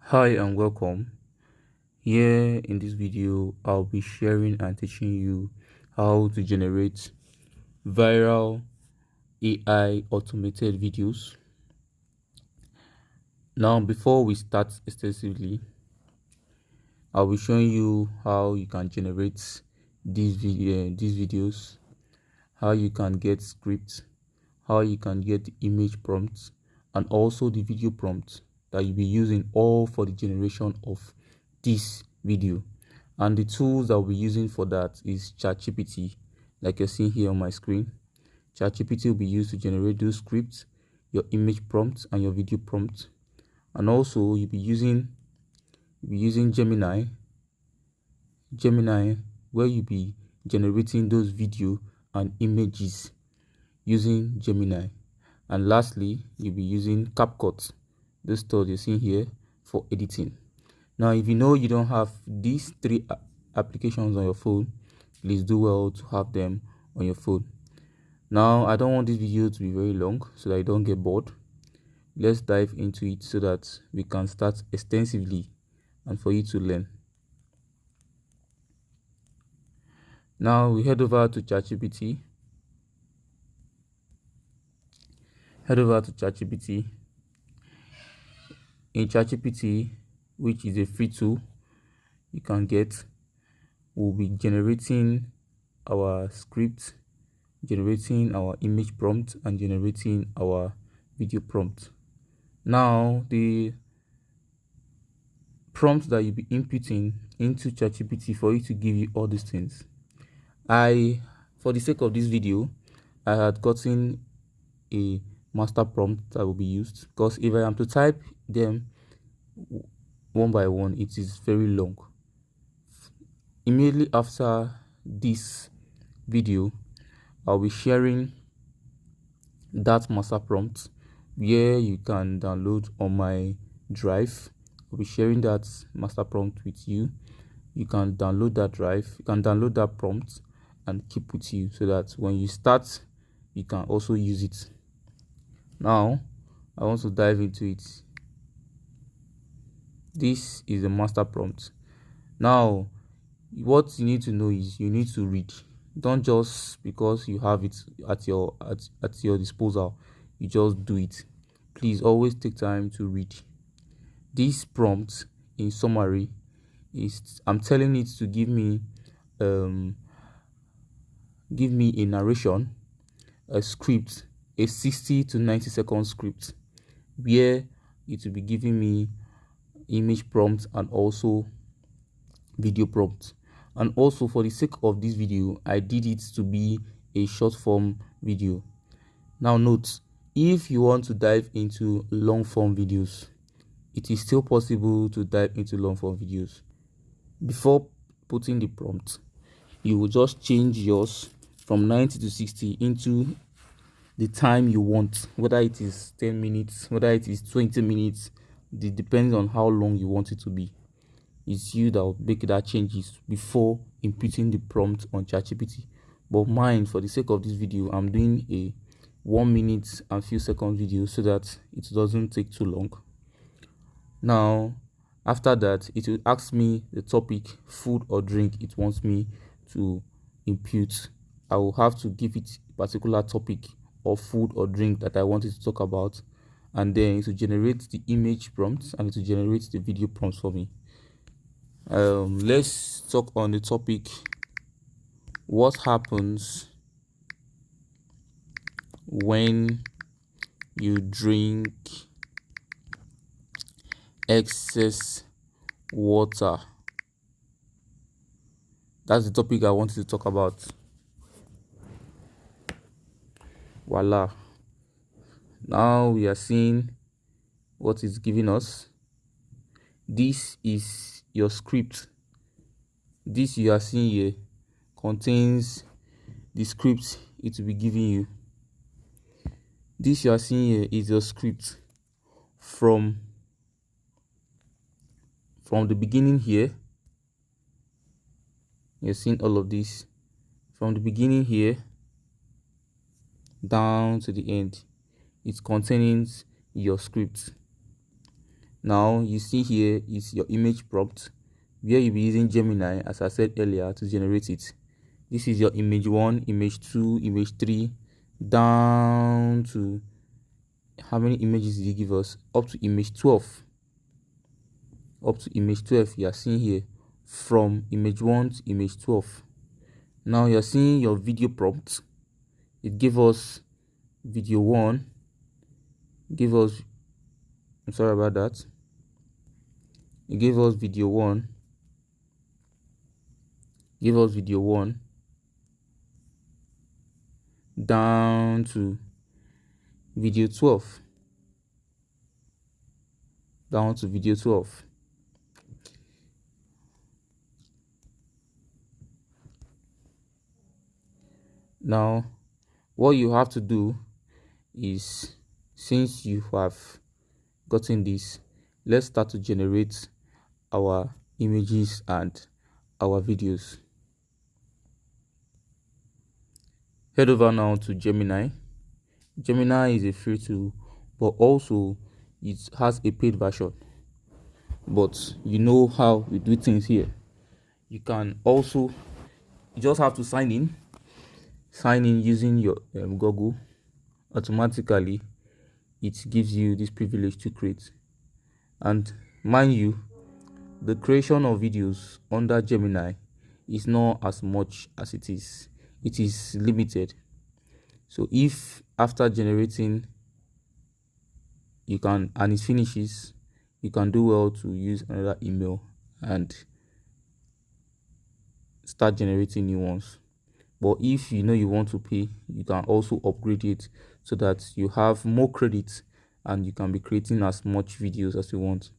Hi and welcome. Here in this video, I'll be sharing and teaching you how to generate viral AI automated videos. Now, before we start extensively, I'll be showing you how you can generate these videos, how you can get scripts, how you can get the image prompts, and also the video prompts that you'll be using all for the generation of this video. And the tools that we'll be using for that is ChatGPT, like you're seeing here on my screen. ChatGPT will be used to generate those scripts, your image prompts, and your video prompts. And also you'll be using Gemini, where you'll be generating those video and images using Gemini. And lastly, you'll be using CapCut, this tool you're seeing here, for editing. Now, if you know you don't have these three applications on your phone, please do well to have them on your phone. Now, I don't want this video to be very long so that you don't get bored. Let's dive into it so that we can start extensively and for you to learn. Now, we head over to ChatGPT. In ChatGPT, which is a free tool you can get, we'll be generating our script, generating our image prompt, and generating our video prompt. Now, the prompt that you'll be inputting into ChatGPT for it to give you all these things. For the sake of this video, I had gotten a master prompt that will be used, because if I am to type them one by one, it is very long. Immediately after this video, I'll be sharing that master prompt where you can download on my drive. I'll be sharing that master prompt with you. You can download that drive, you can download that prompt and keep with you so that when you start, you can also use it. Now, I want to dive into it. This is the master prompt. Now, what you need to know is you need to read. Don't just because you have it at your disposal, you just do it. Please always take time to read. This prompt, in summary, is I'm telling it to give me a narration, a script, a 60 to 90-second script, where it will be giving me image prompt and also video prompt. And also, for the sake of this video, I did it to be a short form video. Now note, if you want to dive into long form videos, it is still possible to dive into long form videos. Before putting the prompt, you will just change yours from 90 to 60 into the time you want, whether it is 10 minutes, whether it is 20 minutes, it depends on how long you want it to be. It's you that will make that changes before inputting the prompt on ChatGPT. But mine, for the sake of this video, I'm doing a 1 minute and few seconds video so that it doesn't take too long. Now, after that, it will ask me the topic, food or drink it wants me to input. I will have to give it a particular topic or food or drink that I want it to talk about, and then it will generate the image prompts and it will generate the video prompts for me. Let's talk on the topic, what happens when you drink excess water. That's the topic I wanted to talk about. Voila. Now we are seeing what it's giving us. This is your script. This you are seeing here contains the script it will be giving you. This you are seeing here is your script from the beginning here. You're seeing all of this from the beginning here down to the end. It contains your script. Now you see here is your image prompt, where you'll be using Gemini, as I said earlier, to generate it. This is your image 1, image 2, image 3, down to how many images did you give us? Up to image 12. Up to image 12, you are seeing here, from image 1 to image 12. Now you're seeing your video prompt. It gave us video 1, give us, I'm sorry about that, it gave us video 1, give us video 1 down to video 12, down to video 12. Now what you have to do is, since you have gotten this, let's start to generate our images and our videos. Head over now to Gemini. Gemini is a free tool, but also it has a paid version. But you know how we do things here. You can also, you just have to sign in using your Google. Automatically it gives you this privilege to create. And mind you, the creation of videos under Gemini is not as much as it is limited. So if after generating you can, and it finishes, you can do well to use another email and start generating new ones. But if you know you want to pay, you can also upgrade it so that you have more credits and you can be creating as much videos as you want.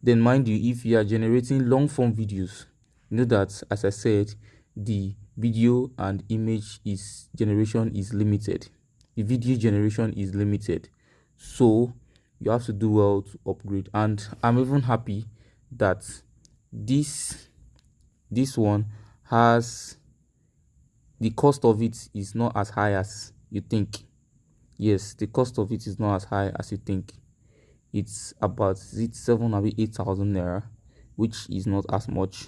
Then mind you, if you are generating long form videos, you know that, as I said, the video and image generation is limited. The video generation is limited. So you have to do well to upgrade. And I'm even happy that this one has, the cost of it is not as high as you think. Yes, the cost of it is not as high as you think. It's about 7 or 8,000 naira, which is not as much.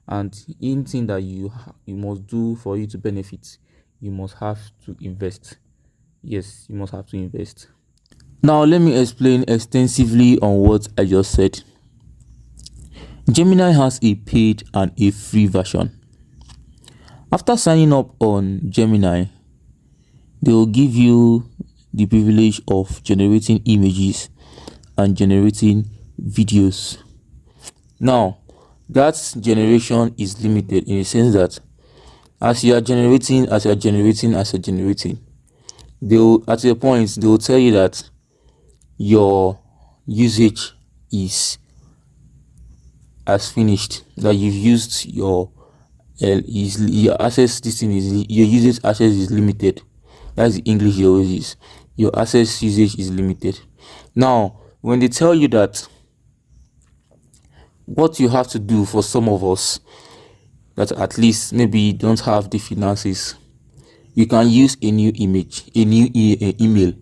And anything that you must do for you to benefit, you must have to invest. Yes, you must have to invest. Now let me explain extensively on what I just said. Gemini has a paid and a free version. After signing up on Gemini, they will give you the privilege of generating images and generating videos. Now that generation is limited in the sense that as you are generating, they will, at a point, they will tell you that your usage has finished, that you've used your access, this thing is, your usage access is limited. That's the English you always use. Your access usage is limited. Now when they tell you that, what you have to do, for some of us that at least maybe don't have the finances, you can use a new email.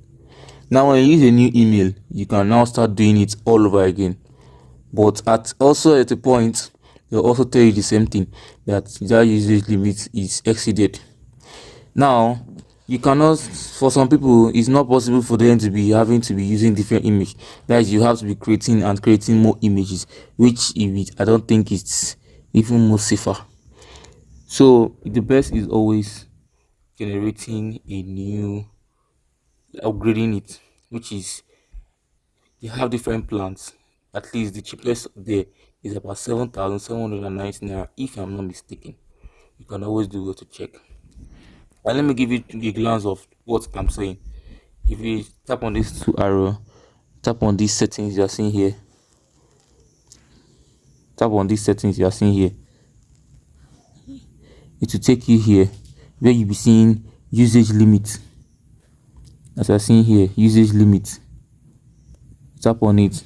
Now when you use a new email, you can now start doing it all over again. But at a point, they'll also tell you the same thing, that usage limit is exceeded. Now you cannot, for some people it's not possible for them to be having to be using different image. That is, you have to be creating more images, which I don't think it's even more safer. So the best is always generating a new, upgrading it, which is, they have different plans. At least the cheapest there is about 7,790 naira, if I'm not mistaken. You can always do well to check. And let me give you a glance of what I'm saying. If you tap on this 2 arrow, tap on these settings you are seeing here. Tap on these settings you are seeing here. It will take you here where you'll be seeing usage limit. As you are seeing here, usage limit. Tap on it.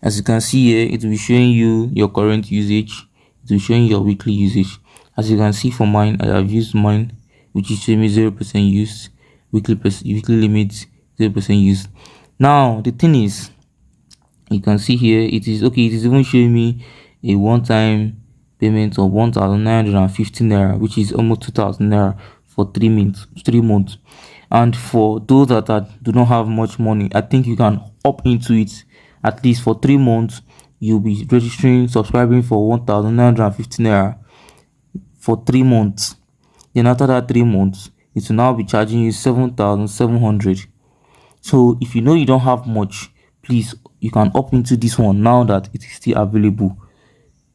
As you can see here, it will be showing you your current usage. It will be showing your weekly usage. As you can see for mine, I have used mine, which is showing me 0% used. Weekly limit 0% used. Now the thing is, You can see here it is okay. It is even showing me a one-time payment of 1,950 naira, which is almost 2,000 naira for 3 months. 3 months. And for those that do not have much money, I think you can opt into it. At least for 3 months, you'll be registering, subscribing for 1,950 naira for 3 months. Then after that 3 months, it will now be charging you 7,700. So if you know you don't have much, please, you can opt into this one now that it is still available.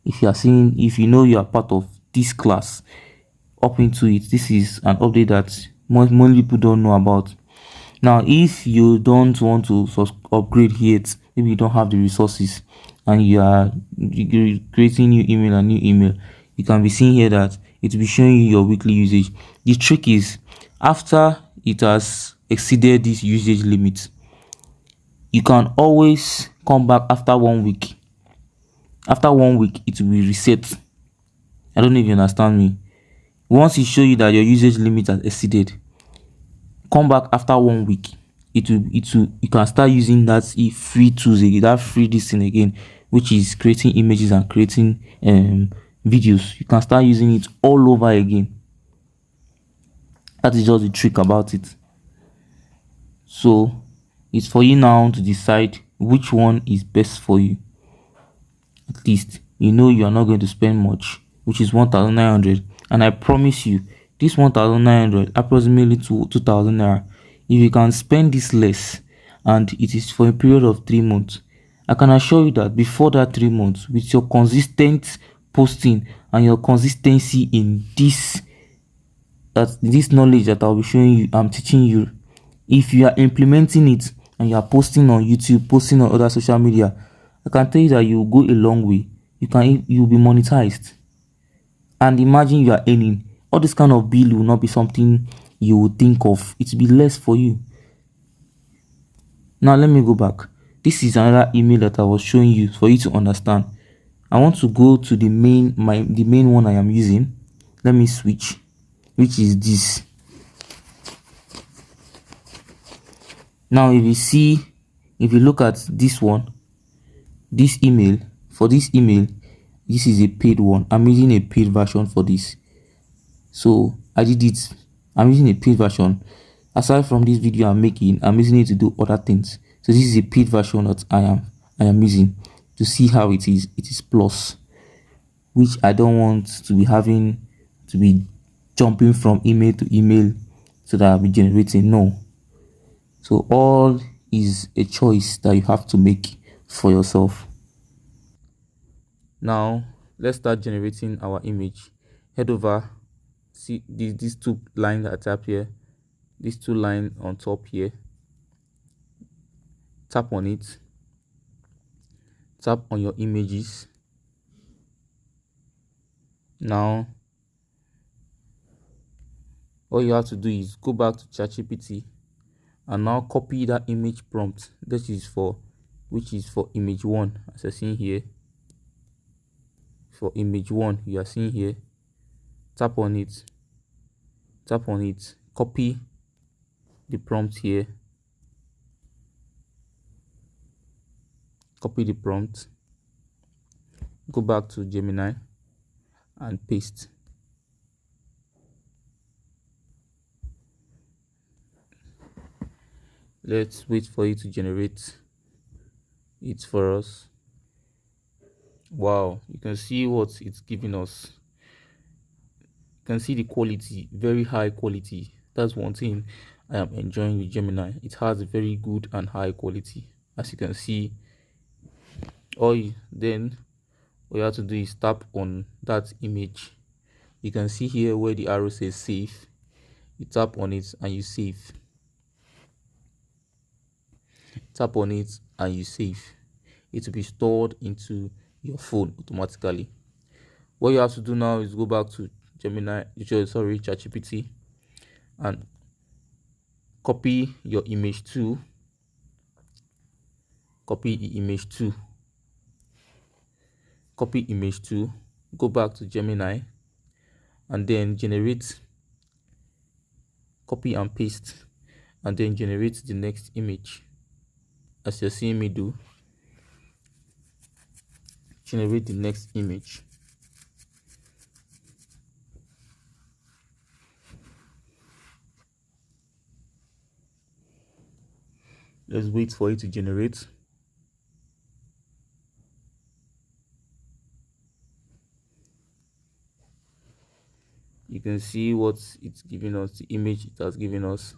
If you are seeing, if you know you are part of this class, opt into it. This is an update that most people don't know about. Now if you don't want to upgrade yet, maybe you don't have the resources and you are creating new email and new email, you can be seeing here that it will be showing you your weekly usage. The trick is, after it has exceeded this usage limit, you can always come back after 1 week. After 1 week, it will be reset. I don't know if you understand me. Once it show you that your usage limit has exceeded, come back after 1 week. You can start using that free tools again, that free this thing again, which is creating images and creating videos. You can start using it all over again. That is just the trick about it. So it's for you now to decide which one is best for you. At least you know you are not going to spend much, which is 1,900, and I promise you this 1,900 approximately to 2,000 naira. If you can spend this less and it is for a period of 3 months, I can assure you that before that 3 months, with your consistent posting and your consistency in this knowledge that I'll be showing you, I'm teaching you, if you are implementing it and you are posting on YouTube, posting on other social media, I can tell you that you will go a long way. You'll be monetized. And imagine you are earning. All this kind of bill will not be something you would think of. It will be less for you. Now let me go back. This is another email that I was showing you for you to understand. I want to go to the main one I am using. Let me switch, which is this. Now if you look at this one, this email, this is a paid one. I'm using a paid version for this. So I'm using a paid version. Aside from this video I'm making, I'm using it to do other things. So this is a paid version that I am using to see how it is. It is plus, which I don't want to be having to be jumping from email to email so that I'll be generating. No. So all is a choice that you have to make for yourself. Now let's start generating our image. Head over, see these two lines at top here, these two lines on top here. Tap on it, tap on your images. Now all you have to do is go back to ChatGPT and now copy that image prompt. Which is for image 1, as you're seeing here. For image 1, you are seeing here. Tap on it, copy the prompt here, copy the prompt, go back to Gemini and paste. Let's wait for it to generate it for us. Wow, you can see what it's giving us. You can see the quality, very high quality. That's one thing I am enjoying with Gemini. It has a very good and high quality. As you can see, all you have to do is tap on that image. You can see here where the arrow says save. You tap on it and you save. Tap on it and you save. It will be stored into your phone automatically. What you have to do now is go back to ChatGPT, and copy your image 2. Copy image 2. Copy image 2. Go back to Gemini and then generate, copy and paste, and then generate the next image as you're seeing me do. generate the next image. Let's wait for it to generate. You can see what it's giving us, the image it has given us.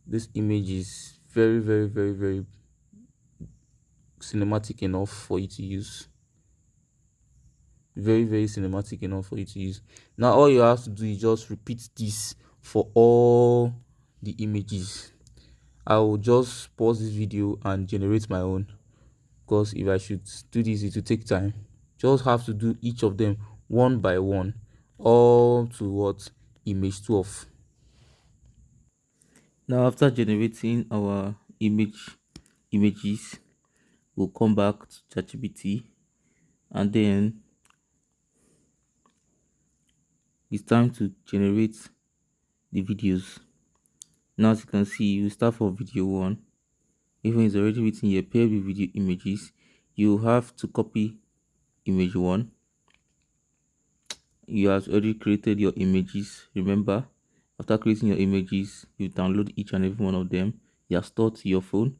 This image is very, very, very, very cinematic enough for you to use. Very, very cinematic enough for you to use. Now all you have to do is just repeat this for all the images. I will just pause this video and generate my own, because if I should do this, it will take time. Just have to do each of them one by one, all to what? Image 12. Now after generating our images, we'll come back to ChatGPT, and then it's time to generate the videos. Now as you can see, you start for video 1. Even it's already written here, pair with video images, you have to copy image 1. You have already created your images. Remember, after creating your images, you download each and every one of them. You are stored to your phone.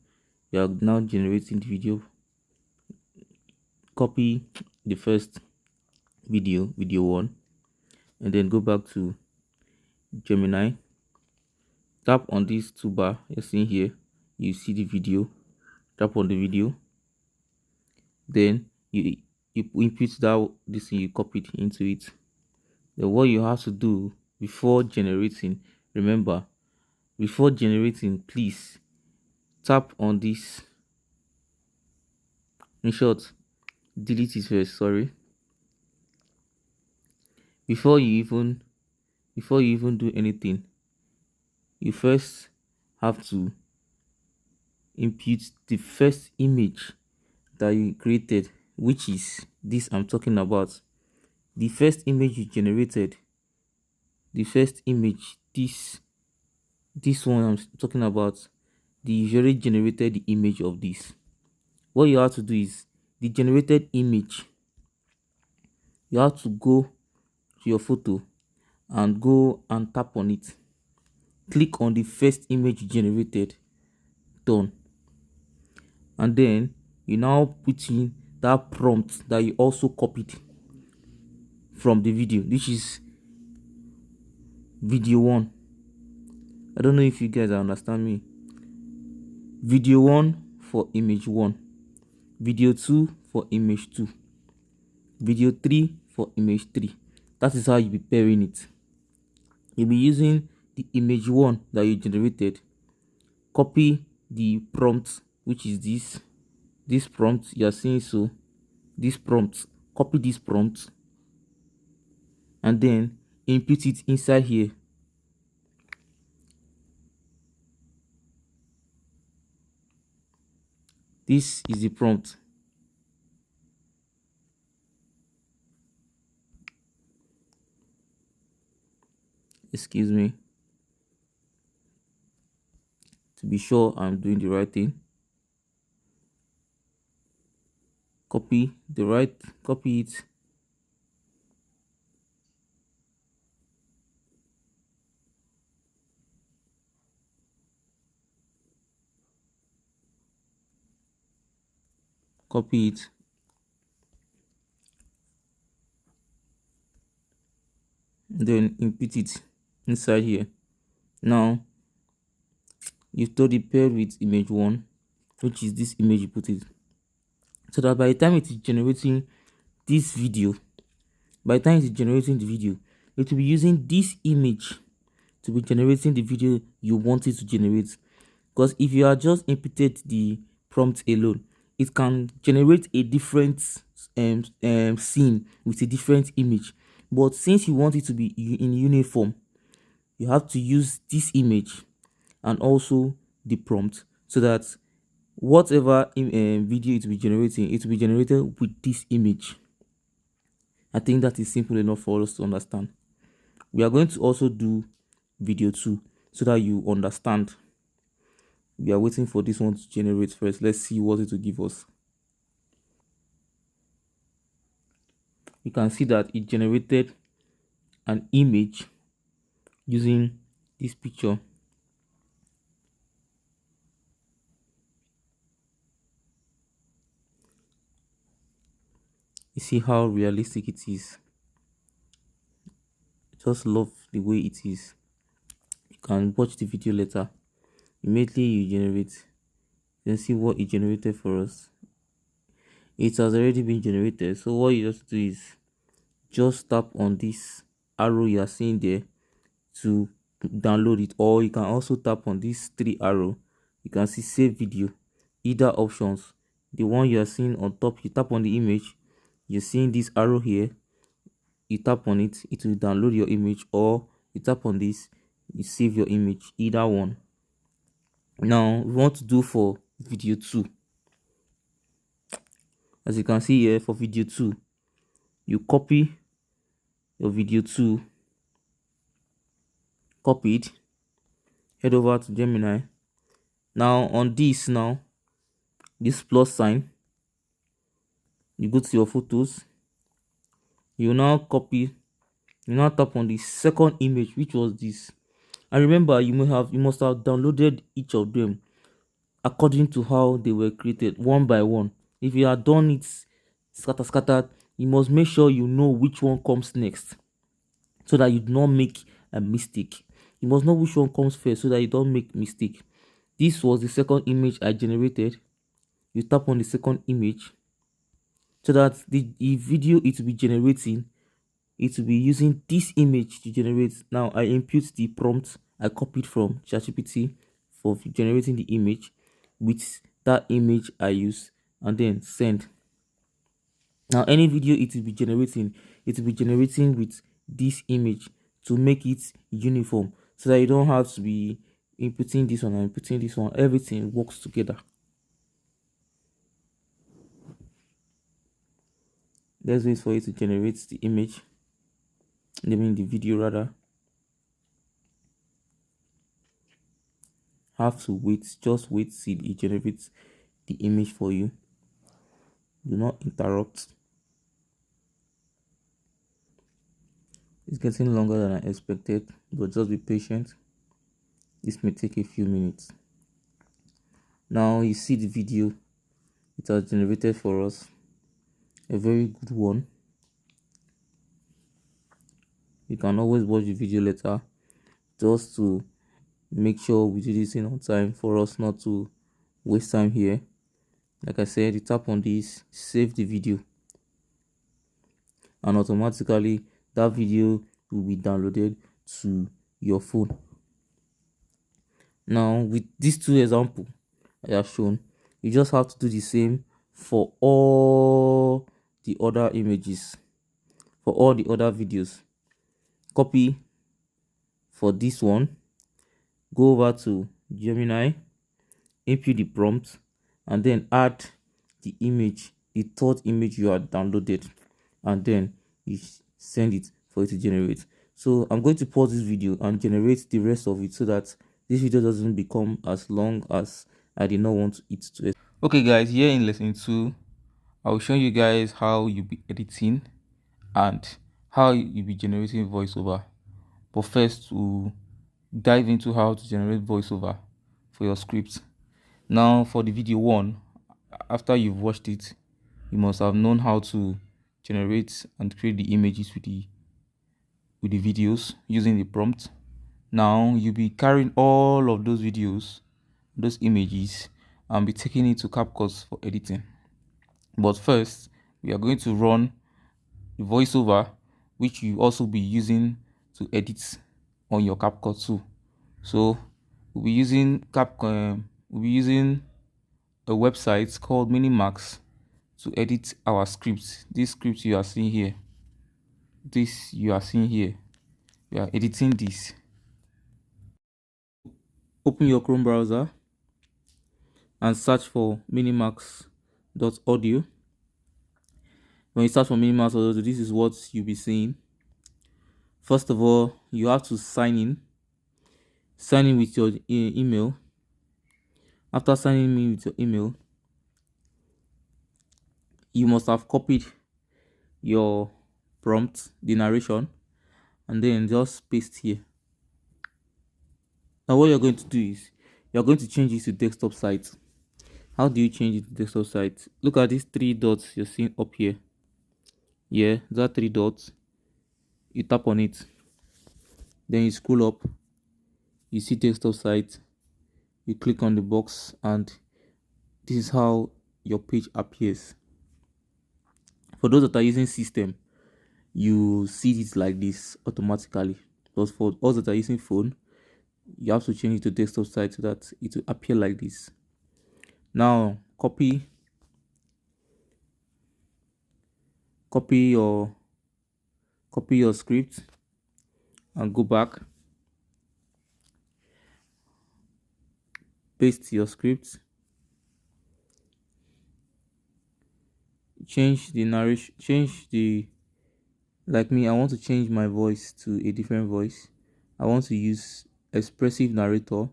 You are now generating the video. Copy the first video 1, and then go back to Gemini. Tap on this toolbar you're seeing here. You see the video. Tap on the video. Then you input this thing you copied into it. Then what you have to do before generating, remember, before generating, please tap on this. In short, delete it first. Sorry. Before you even do anything, you first have to input the first image that you created, which is this I'm talking about. The first image you generated, the first image, this one I'm talking about, you already generated the image of this. What you have to do is, the generated image, you have to go to your photo and go and tap on it. Click on the first image you generated. Done. And then you now put in that prompt that you also copied from the video. This is video 1. I don't know if you guys understand me. Video 1 for image 1, video 2 for image 2, video 3 for image 3. That is how you be pairing it. You'll be using the image 1 that you generated, copy the prompt, which is this prompt you are seeing. So this prompt, copy this prompt, and then input it inside here. This is the prompt. Excuse me, to be sure I'm doing the right thing. Copy it. Copy it. Then input it inside here. Now you told it paired with image 1, which is this image you put it, so that by the time it is generating this video, by the time it's generating the video, it will be using this image to be generating the video you want it to generate. Because if you are just inputted the prompt alone, it can generate a different scene with a different image. But since you want it to be in uniform, you have to use this image and also the prompt, so that whatever video it will be generating, it will be generated with this image. I think that is simple enough for us to understand. We are going to also do video 2 so that you understand. We are waiting for this one to generate first. Let's see what it will give us. you can see that it generated an image using this picture. You see how realistic it is. I just love the way it is. You can watch the video later. Immediately you generate, you can see what it generated for us. It has already been generated. So what you just do is just tap on this arrow you are seeing there to download it, or you can also tap on this three arrow. You can see save video. Either options, the one you are seeing on top, you tap on the image, you're seeing this arrow here, you tap on it, it will download your image, or you tap on this, you save your image. Either one. Now we want to do for video 2. As you can see here, for video 2, you copy your video 2, copy it, head over to Gemini. Now on this, this plus sign, you go to your photos, you now copy, you now tap on the second image, which was this. And remember, you must have downloaded each of them according to how they were created, one by one. If you had done it scattered, you must make sure you know which one comes next, so that you do not make a mistake. You must know which one comes first, so that you don't make mistake. This was the second image I generated. You tap on the second image, so that the video it will be generating, it will be using this image to generate. Now I input the prompt I copied from ChatGPT for generating the image with that image I use, and then send. Now any video it will be generating with this image to make it uniform, so that you don't have to be inputting this one and inputting this one. Everything works together. Let's wait for it to generate the image. I mean the video rather. Have to wait, just wait till it generates the image for you. Do not interrupt. It's getting longer than I expected, but just be patient. This may take a few minutes. Now you see the video it has generated for us, a very good one. You can always watch the video later, just to make sure we do this thing on time, for us not to waste time here. Like I said, you tap on this, save the video, and automatically that video will be downloaded to your phone. Now with these two examples I have shown, you just have to do the same for all the other images, for all the other videos. Copy for this one, go over to Gemini, input the prompt, and then add the image, the third image you had downloaded, and then you send it for it to generate. So I'm going to pause this video and generate the rest of it, so that this video doesn't become as long as I did not want it to. Okay guys, here in lesson 2, I'll show you guys how you'll be editing and how you'll be generating voiceover. But first, we'll dive into how to generate voiceover for your script. Now for the video 1, after you've watched it, you must have known how to generate and create the images with the videos using the prompt. Now you'll be carrying all of those videos, those images, and be taking it to CapCut for editing. But first, we are going to run the voiceover, which you also be using to edit on your CapCut too. So we'll be using a website called Minimax to edit our scripts. This script you are seeing here, we are editing this. Open your Chrome browser and search for minimax.audio. When you search for minimax.audio, this is what you'll be seeing. First of all, you have to sign in with your email. After signing in with your email, you must have copied your prompt, the narration, and then just paste here. Now what you're going to do is you're going to change it to desktop site. How do you change it to desktop site? Look at these three dots you're seeing up here. Yeah, that three dots. You tap on it, then you scroll up, you see desktop site, you click on the box, and this is how your page appears. For those that are using system, you see it like this automatically, but for us that are using phone, you have to change it to desktop site so that it will appear like this. Now copy your script and go back, paste your script, change the narration, like me, I want to change my voice to a different voice. I want to use expressive narrator.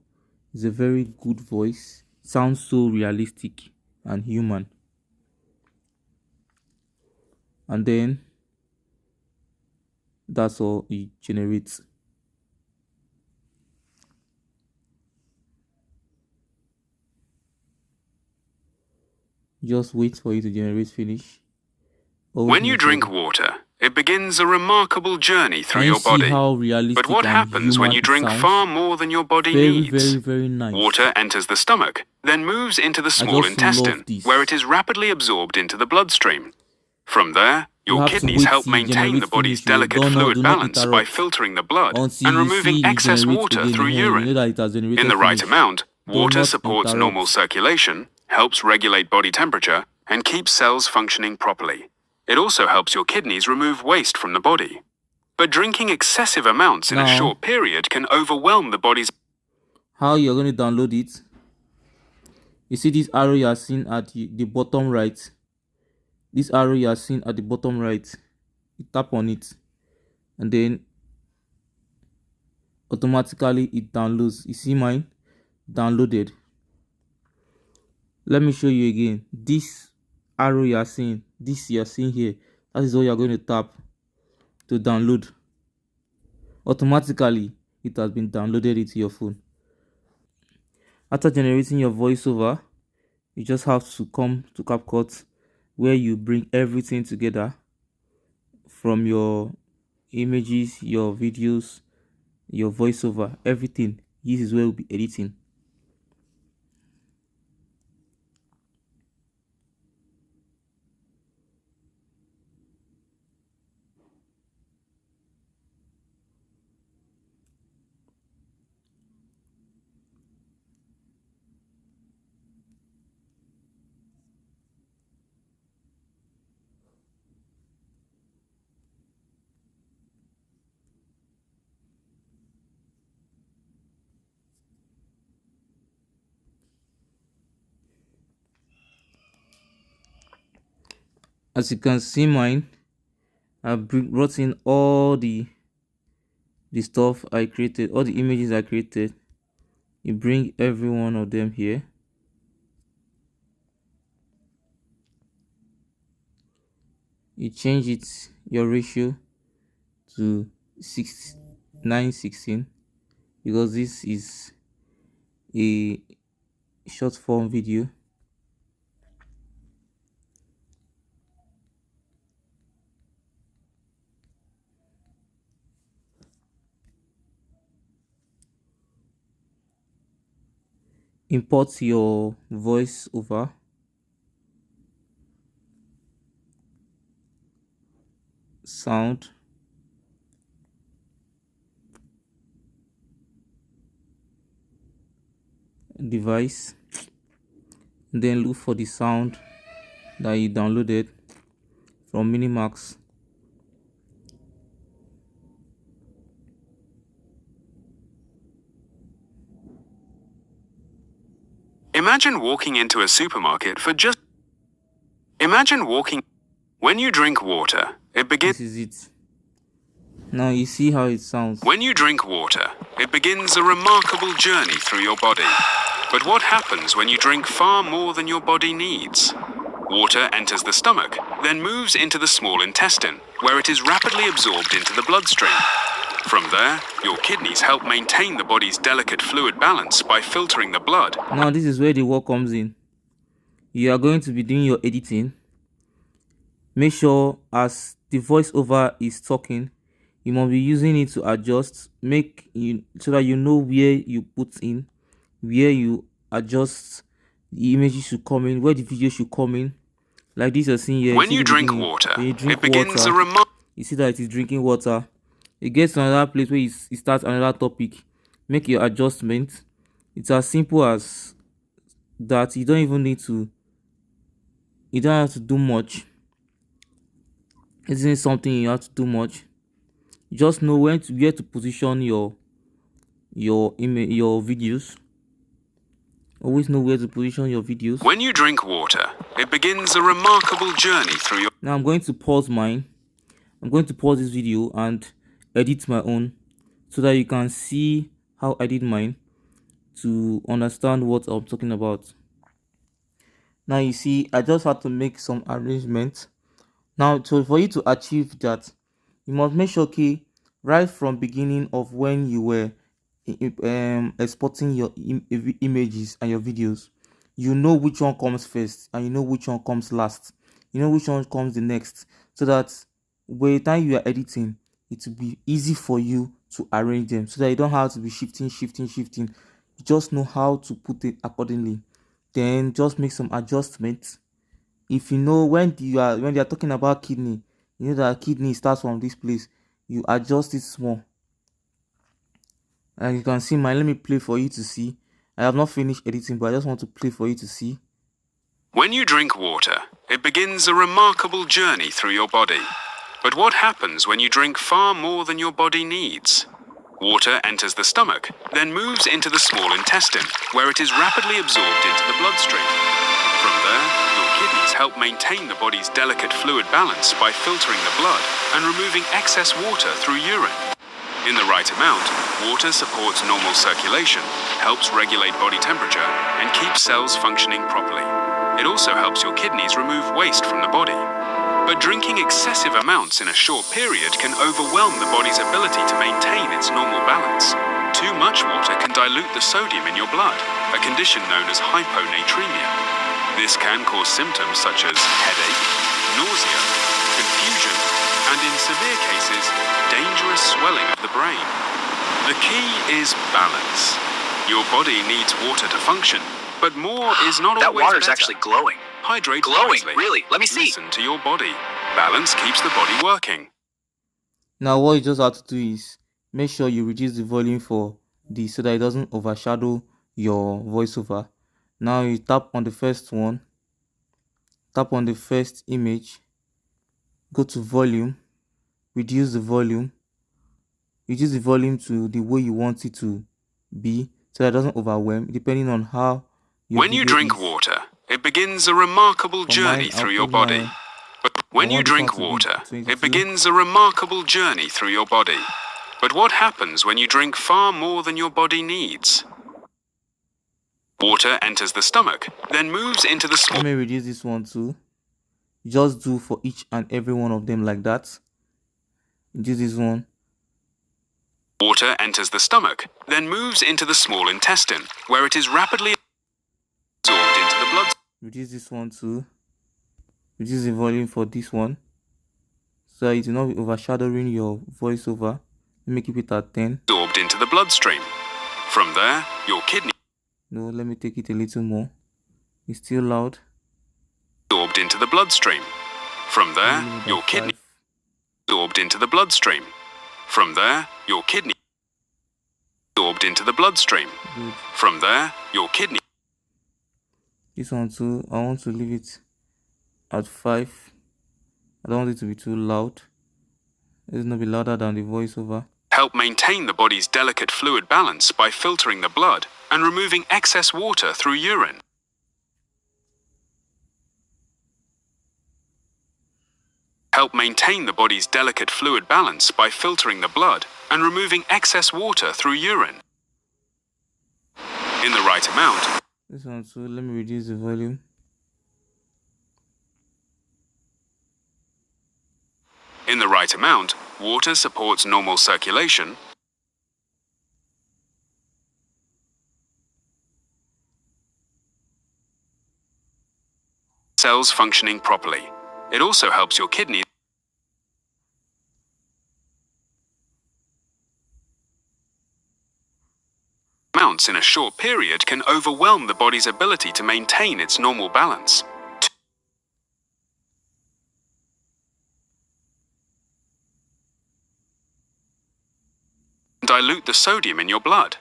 It's a very good voice, sounds so realistic and human. And then that's all it generates. Just wait for it to generate finish. When you drink water, it begins a remarkable journey through your body. But what happens when you drink far more than your body needs? Very nice. Water enters the stomach, then moves into the small intestine, where it is rapidly absorbed into the bloodstream. From there, your kidneys help maintain the body's delicate fluid balance by filtering the blood and removing excess water through urine. In the right amount, water supports normal circulation, helps regulate body temperature, and keeps cells functioning properly. It also helps your kidneys remove waste from the body. But drinking excessive amounts in a short period can overwhelm the body's... How you're going to download it? You see this arrow you are seeing at the bottom right? This arrow you are seeing at the bottom right. You tap on it, and then automatically it downloads. You see mine? Downloaded. Let me show you again. This arrow you are seeing, this you are seeing here, that is what you are going to tap to download. Automatically it has been downloaded into your phone. After generating your voiceover, you just have to come to CapCut, where you bring everything together from your images, your videos, your voiceover, everything. This is where we'll be editing. As you can see mine, I brought in all the stuff I created, all the images I created. You bring every one of them here. You change your ratio to 9:16 because this is a short form video. Import your voice over. Sound. Device. Then look for the sound that you downloaded from Minimax. Imagine walking into a supermarket for just... When you drink water, it begins... This is it. Now you see how it sounds. When you drink water, it begins a remarkable journey through your body. But what happens when you drink far more than your body needs? Water enters the stomach, then moves into the small intestine, where it is rapidly absorbed into the bloodstream. From there, your kidneys help maintain the body's delicate fluid balance by filtering the blood. Now, this is where the work comes in. You are going to be doing your editing. Make sure as the voiceover is talking, you must be using it to adjust, so that you know where you put in, where you adjust the images should come in, where the video should come in. Like this you're seeing here. When you drink water, it begins a you see that it is drinking water. It gets to another place where it starts another topic. Make your adjustment. It's as simple as that. You don't even need to, you don't have to do much. It isn't something you have to do much. You just know where to position your videos. Always know where to position your videos. When you drink water, it begins a remarkable journey through your... Now I'm going to pause mine. I'm going to pause this video and edit my own, so that you can see how I did mine to understand what I'm talking about. Now you see, I just had to make some arrangements. Now, so for you to achieve that, you must make sure, okay, right from beginning of when you were exporting your images and your videos, you know which one comes first and you know which one comes last. You know which one comes the next, so that by the time you are editing, it will be easy for you to arrange them, so that you don't have to be shifting. You just know how to put it accordingly. Then just make some adjustments. If you know when they are talking about kidney, you know that kidney starts from this place, you adjust it small. And you can see mine. Let me play for you to see. I have not finished editing, but I just want to play for you to see. When you drink water, it begins a remarkable journey through your body. But what happens when you drink far more than your body needs? Water enters the stomach, then moves into the small intestine, where it is rapidly absorbed into the bloodstream. From there, your kidneys help maintain the body's delicate fluid balance by filtering the blood and removing excess water through urine. In the right amount, water supports normal circulation, helps regulate body temperature, and keeps cells functioning properly. It also helps your kidneys remove waste from the body. But drinking excessive amounts in a short period can overwhelm the body's ability to maintain its normal balance. Too much water can dilute the sodium in your blood, a condition known as hyponatremia. This can cause symptoms such as headache, nausea, confusion, and in severe cases, dangerous swelling of the brain. The key is balance. Your body needs water to function, but more is not always better. That water's actually glowing. Hydrate glowing, wisely. really. Let me see. Listen to your body. Balance keeps the body working. Now what you just have to do is make sure you reduce the volume for this so that it doesn't overshadow your voiceover. Now you tap on the first one, tap on the first image, go to volume, reduce the volume to the way you want it to be, so that it doesn't overwhelm, depending on how when you drink water, it begins a remarkable journey through your body. When you drink water, it begins a remarkable journey through your body. But what happens when you drink far more than your body needs? Water enters the stomach, then moves into the small... Let me reduce this one too. Just do for each and every one of them like that. Reduce this one. Water enters the stomach, then moves into the small intestine, where it is rapidly absorbed into the blood. Reduce this one too. Reduce the volume for this one, so it will not be overshadowing your voiceover. Let me keep it at 10. Absorbed into the bloodstream. From there, your kidney... No, let me take it a little more. It's still loud. Absorbed into the bloodstream. From there, your kidney... Absorbed into the bloodstream. From there, your kidney... Absorbed into the bloodstream. Good. From there, your kidney... This one too, I want to leave it at 5. I don't want it to be too loud. It's not be louder than the voiceover. Help maintain the body's delicate fluid balance by filtering the blood and removing excess water through urine. Help maintain the body's delicate fluid balance by filtering the blood and removing excess water through urine. In the right amount. This one too, let me reduce the volume. In the right amount, water supports normal circulation, cells functioning properly. It also helps your kidneys amounts in a short period can overwhelm the body's ability to maintain its normal balance. Dilute the sodium in your blood.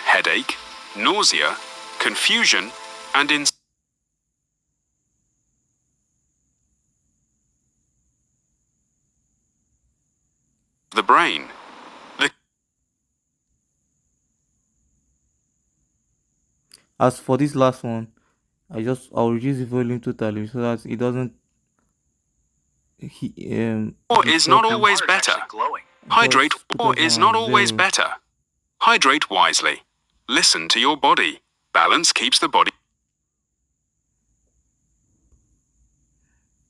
Headache, nausea, confusion, and the brain. As for this last one, I'll reduce the volume totally so that it doesn't or is not always better. Hydrate or is not always better. Hydrate wisely. Listen to your body. Balance keeps the body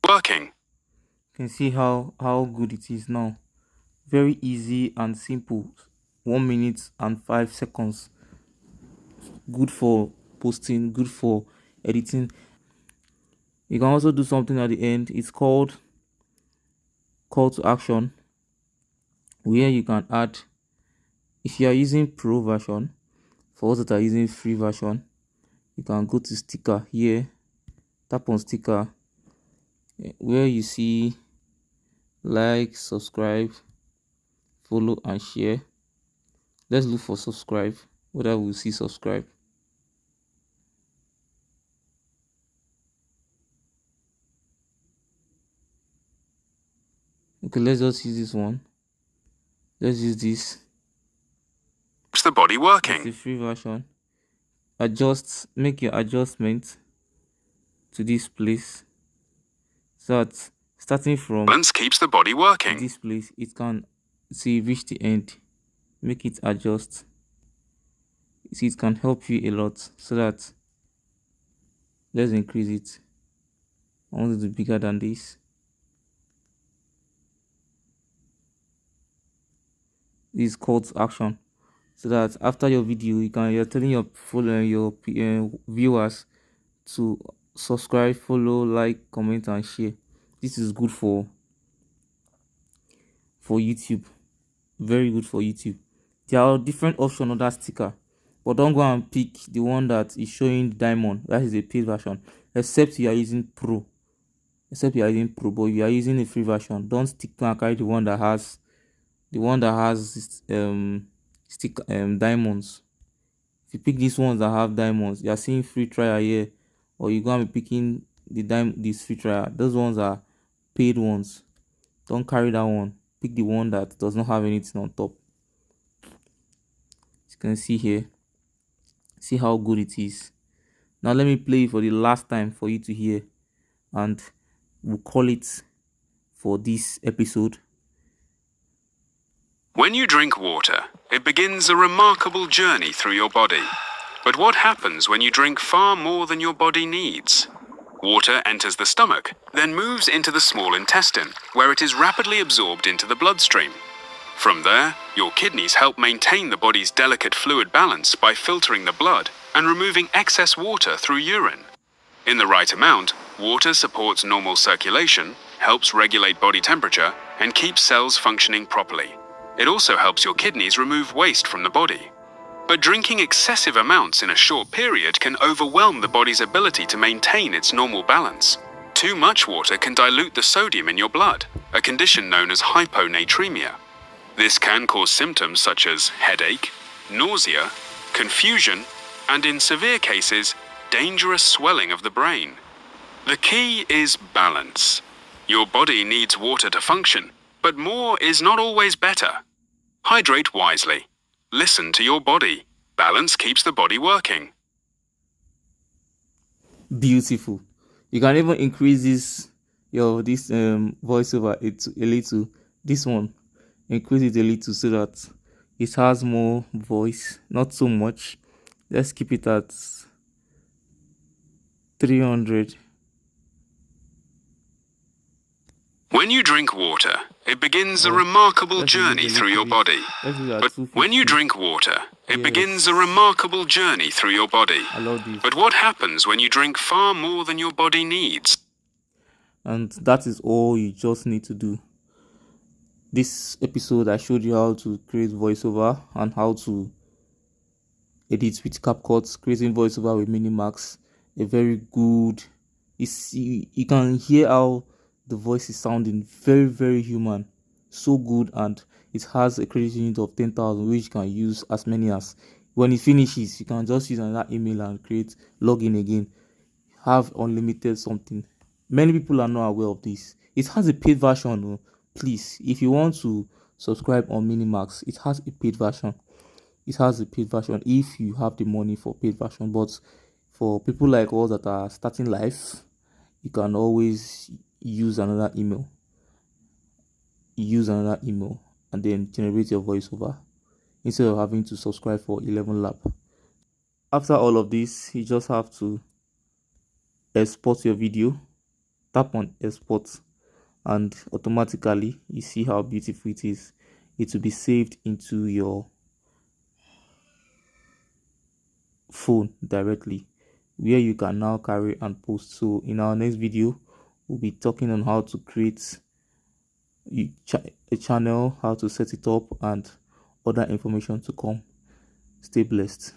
working. You can see how good it is now. Very easy and simple. 1 minute and 5 seconds. Good for posting, good for editing. You can also do something at the end. It's called call to action, where you can add, if you are using pro version, for those that are using free version, you can go to sticker here, tap on sticker where you see like, subscribe, follow and share. Let's look for subscribe, whether we'll see subscribe. Okay, let's just use this one. Let's use this. Keeps the body working. It's the free version. Make your adjustment to this place, so that starting from Balance keeps the body working. This place, it can see reach the end. Make it adjust. See, it can help you a lot. So that, let's increase it. I want it to be bigger than this. This is call to action, so that after your video, you're telling your viewers to subscribe, follow, like, comment and share. This is good for YouTube. Very good for YouTube. There are different options on that sticker, but don't go and pick the one that is showing the diamond. That is a paid version, except you are using pro. But if you are using a free version, don't stick to and carry the one that has diamonds. If you pick these ones that have diamonds, you are seeing free trial here, or you're gonna be picking this free trial. Those ones are paid ones. Don't carry that one. Pick the one that does not have anything on top. As you can see here, see how good it is. Now let me play it for the last time for you to hear, and we'll call it for this episode. When you drink water, it begins a remarkable journey through your body. But what happens when you drink far more than your body needs? Water enters the stomach, then moves into the small intestine, where it is rapidly absorbed into the bloodstream. From there, your kidneys help maintain the body's delicate fluid balance by filtering the blood and removing excess water through urine. In the right amount, water supports normal circulation, helps regulate body temperature, and keeps cells functioning properly. It also helps your kidneys remove waste from the body. But drinking excessive amounts in a short period can overwhelm the body's ability to maintain its normal balance. Too much water can dilute the sodium in your blood, a condition known as hyponatremia. This can cause symptoms such as headache, nausea, confusion, and in severe cases, dangerous swelling of the brain. The key is balance. Your body needs water to function, but more is not always better. Hydrate wisely. Listen to your body. Balance keeps the body working. Beautiful. You can even increase this voiceover a little. This one, increase it a little so that It has more voice, not so much. Let's keep it at 300. When you drink water, it begins a remarkable journey through your body. But when you drink water, it begins a remarkable journey through your body. I love this. But what happens when you drink far more than your body needs? And that is all you just need to do. This episode, I showed you how to create voiceover and how to edit with CapCut, creating voiceover with Minimax. A very good. You can hear how the voice is sounding very, very human, so good, and it has a credit limit of 10,000, which you can use as many as. When it finishes, you can just use another email and create login again. Have unlimited something. Many people are not aware of this. It has a paid version. Please, if you want to subscribe on Minimax, it has a paid version. It has a paid version if you have the money for paid version. But for people like us that are starting life, you can always use another email and then generate your voiceover instead of having to subscribe for 11 lap. After all of this, you just have to export your video, tap on export, and automatically you see how beautiful it is. It will be saved into your phone directly, where you can now carry and post. So in our next video, we'll be talking on how to create a channel, how to set it up, and other information to come. Stay blessed.